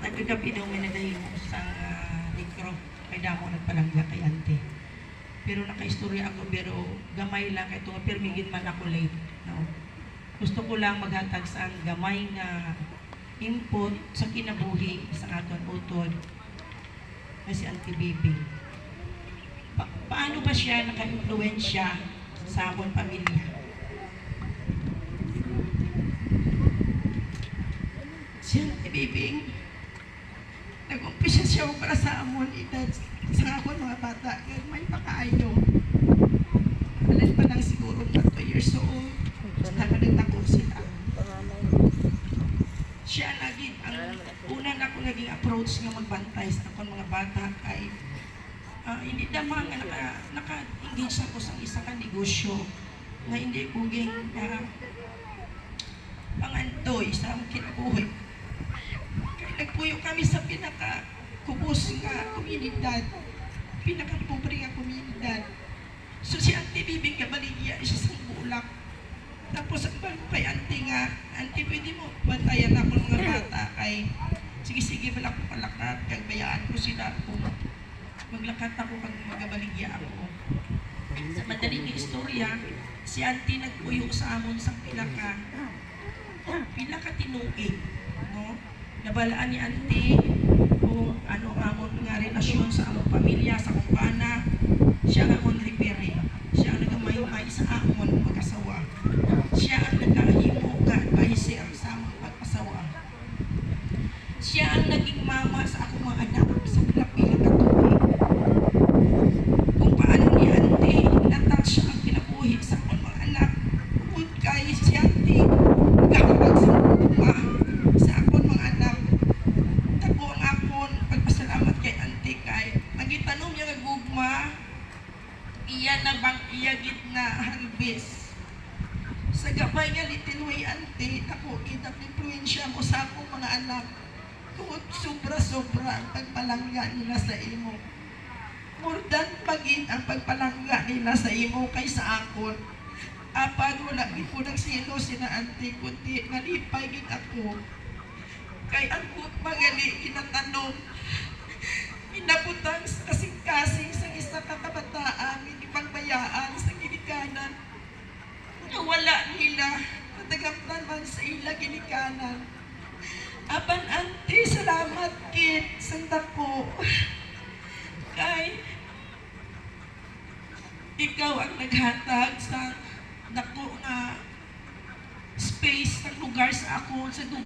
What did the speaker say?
nagagabi daw may nagahimo sa likro kay damo nagpalangga kay ante. Pero nakaistorya ako pero gamay lang kay tunga permigin man ako late. No? Gusto ko lang maghatag sa gamay nga input sa kinabuhi sa aton utod na si Auntie Bibi. Paano ba siya naka-influensya sa akong pamilya? Si Auntie Bibi, nag-umpisa siya para sa amon edad sa akong mga bata. May pakaayo. Alam pa lang siguro na 2 years old. Nakalit ako sila. Siya lagi, ang una na ako naging approach nga magbantay sa akong mga bata ay hindi naman naka-engage ako sa isang negosyo na hindi kuging pangandoy sa aming kinabuhi. Kaya nagpuyo kami sa pinaka-kubos nga komunidad, pinaka-pobre nga komunidad. So si Auntie Bibi nga baligya siya sa bulak. Tapos ang bago kay Auntie nga, Auntie pwede mo bantayan ako ng mga bata kay sige wala ko palakat, kag bayaan ko sila kung maglakat ako kag magabaligya ako. Sa madaling istorya, si Auntie nagpuyo sa amon sa pilaka tinuig, no? Nabalaan ni Auntie kung ano amon nga relasyon sa among pamilya, sa akong pana. Siya ang amon repere. Siya ang nagamay-may sa amon mag-asawa. Siya ang nagahimo ka advisor sa among pag-asawa. Siya ang naging mama sa akong mga anak sa pila-pila ka tuig. Kung paano ni Auntie natouch siya ang kinabuhi sa akong mga anak. Bukod kay si Auntie nagkakapag sa mga sa akong mga anak. Tako ang akong pagpasalamat kay Auntie kay magitanong niya nga gugma iya na bang iya gitna harvest. Sa gabay nga litinway Auntie, ako influensya mo sa akong mga anak. Kung sobra-sobra ang pagpalangga nila sa imo. More than pagin ang pagpalangga nila sa imo kaysa akon. Apan wala gid ko nagsilo sina Auntie kundi nalipay gid ako. Kay ang magali kinatanong inabutang sa kasing-kasing sa isa ka kabataan, hindi pagbayaan sa ginikanan. Wala nila, natagamtan man sa ila ginikanan. Apan Auntie, salamat kid, sanda ko. Kay, ikaw ang naghatag sa dako nga space, ng lugar sa ako, sa